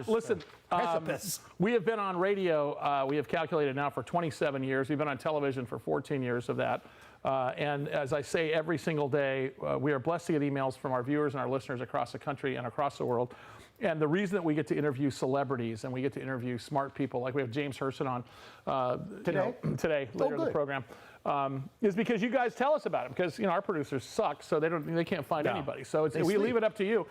Listen, we have been on radio, we have calculated now for 27 years. We've been on television for 14 years of that. And as I say every single day, we are blessed to get emails from our viewers and our listeners across the country and across the world. And the reason that we get to interview celebrities and we get to interview smart people, like we have James Herson on today later in the program, is because you guys tell us about it. Because our producers suck, so they can't find anybody. So we leave it up to you.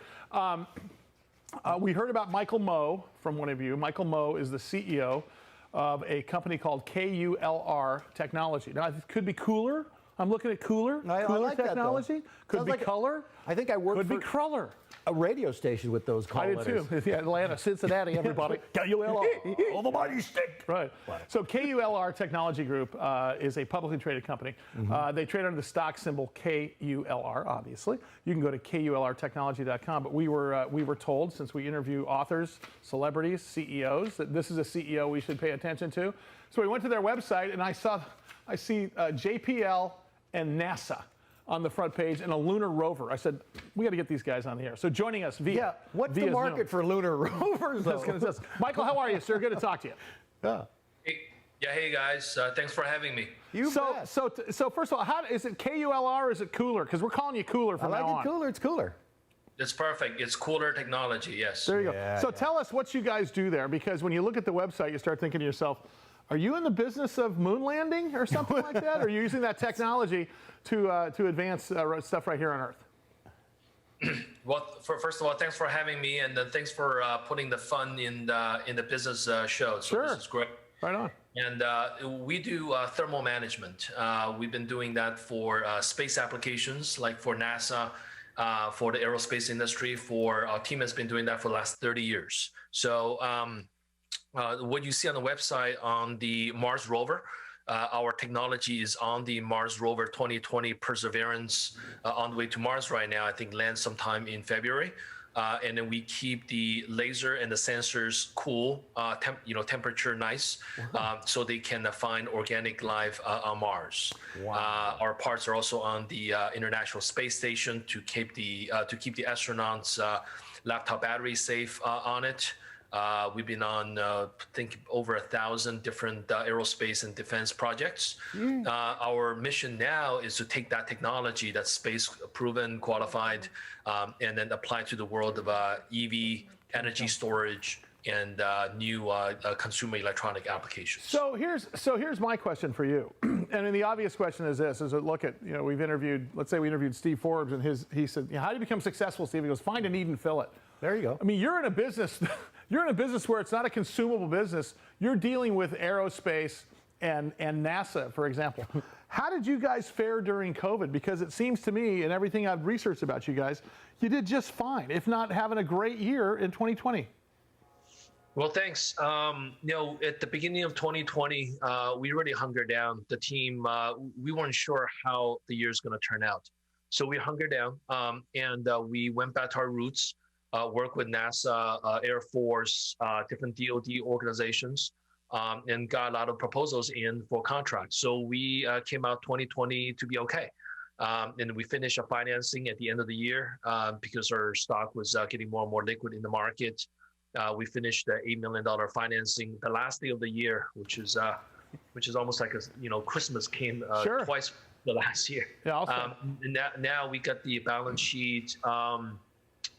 We heard about Michael Moe from one of you. Michael Moe is the CEO of a company called KULR Technology. Now, it could be KULR. I'm looking at KULR. I like Technology. That, could be Color. I think I worked could be Cruller. A radio station with those call letters. I did too. Yeah, Atlanta, Cincinnati, everybody. KULR. All the mighty stick. Right. So KULR Technology Group is a publicly traded company. They trade under the stock symbol KULR, obviously. You can go to KULRtechnology.com. But we were told, since we interview authors, celebrities, CEOs, that this is a CEO we should pay attention to. So we went to their website, and I see JPL and NASA on the front page and a lunar rover. I said, we got to get these guys on the air. So joining us via what's the market for lunar rovers? Michael, how are you, sir? Good to talk to you. Hey guys, thanks for having me. So first of all, how is it KULR or is it KULR? Because we're calling you KULR from now on. I like it KULR. It's KULR. It's perfect. It's KULR Technology. Yes. There you go. So tell us what you guys do there, because when you look at the website, you start thinking to yourself, are you in the business of moon landing or something like that? Or are you using that technology to advance stuff right here on Earth? Well, first of all, thanks for having me, and then thanks for putting the fun in the business show. So this is great. Right on. And we do thermal management. We've been doing that for space applications, like for NASA, for the aerospace industry. Our team has been doing that for the last 30 years. So what you see on the website on the Mars rover, our technology is on the Mars rover 2020 Perseverance on the way to Mars right now. I think lands sometime in February. And then we keep the laser and the sensors cool, temperature nice, so they can find organic life on Mars. Wow. Our parts are also on the International Space Station to keep the astronauts' laptop batteries safe on it. We've been on, I think, over 1,000 different aerospace and defense projects. Our mission now is to take that technology that's space-proven, qualified, and then apply to the world of EV, energy storage, and new consumer electronic applications. So here's my question for you. And then the obvious question is this: is that look at we've interviewed, let's say we interviewed Steve Forbes, and he said, how do you become successful, Steve? He goes, find a need and fill it. There you go. I mean, you're in a business. You're in a business where it's not a consumable business. You're dealing with aerospace and NASA, for example. How did you guys fare during COVID? Because it seems to me, and everything I've researched about you guys, you did just fine, if not having a great year in 2020. Well, thanks. At the beginning of 2020, we really hungered down. The team, we weren't sure how the year's going to turn out. So we hungered down, and we went back to our roots. Work with NASA, Air Force, different DoD organizations, and got a lot of proposals in for contracts. So we came out 2020 to be okay. And we finished our financing at the end of the year because our stock was getting more and more liquid in the market. We finished the $8 million financing the last day of the year, which is almost like Christmas came twice the last year. Yeah, and now we got the balance sheet.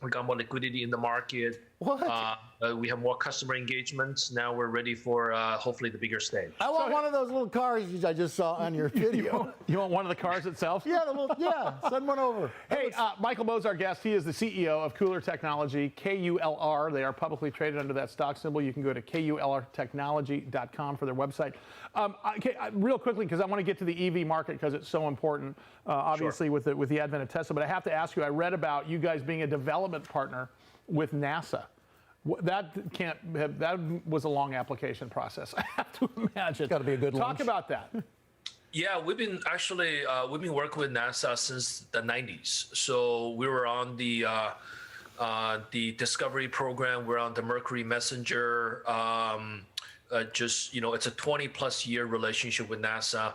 We got more liquidity in the market. What? We have more customer engagements. Now we're ready for hopefully the bigger stage. I want one of those little cars I just saw on your video. You want one of the cars itself? Yeah, send one over. Hey, Michael Moe's our guest. He is the CEO of KULR Technology, KULR. They are publicly traded under that stock symbol. You can go to KULRtechnology.com for their website. Real quickly, because I want to get to the EV market because it's so important, obviously, with the advent of Tesla. But I have to ask you, I read about you guys being a development partner with NASA. That was a long application process, I have to imagine. It's got to be a good Talk about that. Yeah, we've been working with NASA since the 90s. So we were on the Discovery program. We're on the Mercury Messenger. It's a 20+ year relationship with NASA,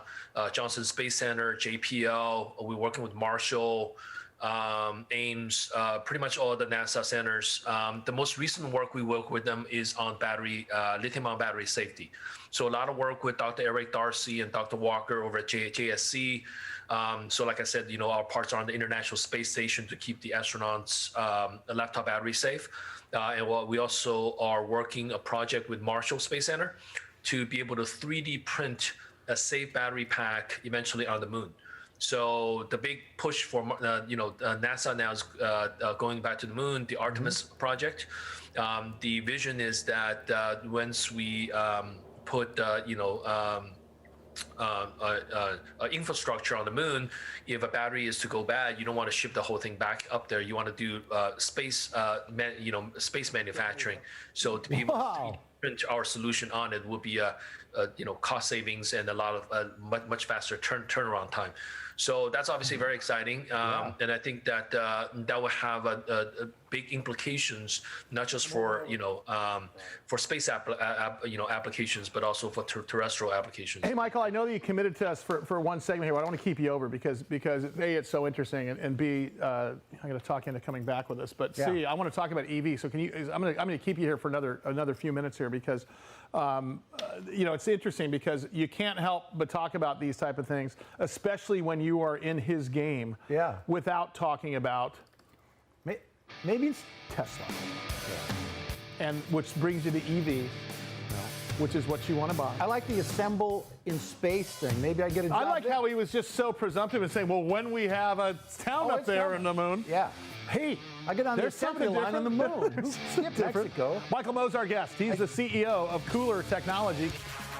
Johnson Space Center, JPL. We're working with Marshall. Ames, pretty much all the NASA centers. The most recent work we work with them is on lithium-ion battery safety. So a lot of work with Dr. Eric Darcy and Dr. Walker over at JSC. So like I said, our parts are on the International Space Station to keep the astronauts' laptop battery safe. And we also are working a project with Marshall Space Center to be able to 3D print a safe battery pack eventually on the moon. So the big push for NASA now is going back to the moon, the Artemis project. The vision is that once we put infrastructure on the moon, if a battery is to go bad, you don't want to ship the whole thing back up there. You want to do space manufacturing. So to be able to print our solution on it will be cost savings and a lot of much faster turnaround time. So that's obviously very exciting, and I think that that will have a big implications, not just for space applications, but also for terrestrial applications. Hey, Michael, I know that you committed to us for one segment here. But I don't want to keep you over because A, it's so interesting, and B, I'm going to talk you into coming back with us. But C, I want to talk about EV. So can you? I'm going to keep you here for another few minutes here because. It's interesting because you can't help but talk about these type of things, especially when you are in his game, without talking about maybe it's Tesla. And which brings you to EV, which is what you want to buy. I like the assemble in space thing. Maybe I get a job I like there. how he was just so presumptive and saying, well, when we have a town up there in the moon. Yeah. Hey, I get on the assembly line on the moon. Skip Mexico. Michael Mo's our guest. He's the CEO of KULR Technology.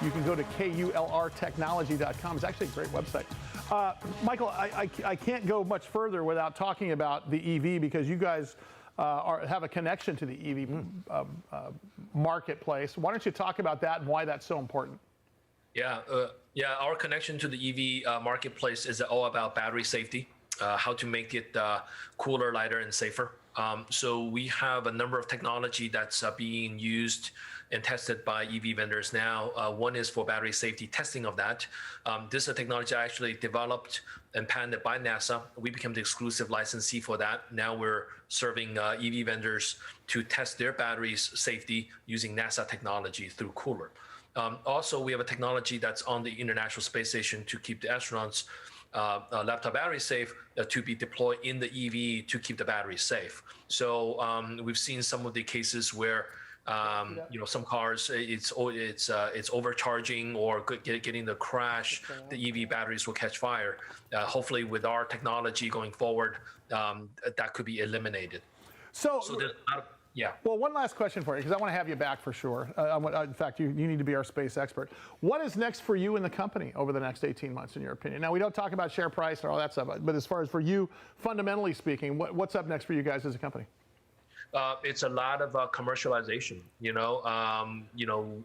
You can go to KULRtechnology.com. It's actually a great website. Michael, I can't go much further without talking about the EV because you guys have a connection to the EV marketplace. Why don't you talk about that and why that's so important? Yeah, our connection to the EV marketplace is all about battery safety. How to make it cooler, lighter, and safer. So we have a number of technology that's being used and tested by EV vendors now. One is for battery safety testing of that. This is a technology actually developed and patented by NASA. We became the exclusive licensee for that. Now we're serving EV vendors to test their batteries safety using NASA technology through KULR. Also, we have a technology that's on the International Space Station to keep the astronauts' laptop battery safe to be deployed in the EV to keep the battery safe. So we've seen some of the cases where some cars it's overcharging or getting the crash. The EV batteries will catch fire. Hopefully, with our technology going forward, that could be eliminated. So there's a lot of, yeah. Well, one last question for you, because I want to have you back for sure. In fact, you need to be our space expert. What is next for you in the company over the next 18 months, in your opinion? Now, we don't talk about share price or all that stuff, but as far as for you, fundamentally speaking, what's up next for you guys as a company? It's a lot of commercialization.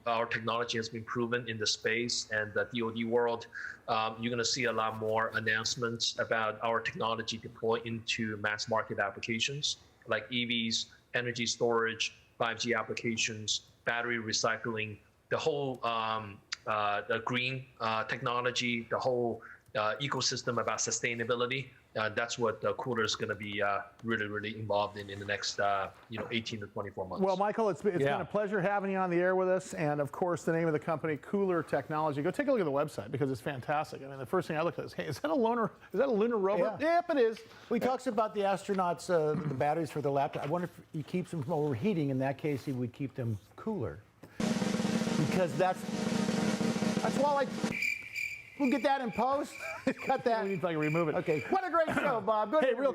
Our technology has been proven in the space and the DoD world. You're going to see a lot more announcements about our technology deployed into mass market applications like EVs, energy storage, 5G applications, battery recycling, the whole the green technology, the whole ecosystem about sustainability. That's what KULR is going to be really involved in the next 18 to 24 months. Well, Michael, it's been a pleasure having you on the air with us. And of course, the name of the company, KULR Technology. Go take a look at the website because it's fantastic. I mean, the first thing I looked at is, hey, is that a lunar rover? Yeah. Yep, it is. He talks about the astronauts, the batteries for their laptop. I wonder if he keeps them from overheating. In that case, he would keep them cooler. Because that's why we'll get that in post. Cut that. We need to remove it. Okay. What a great show, Bob. Good. Hey, real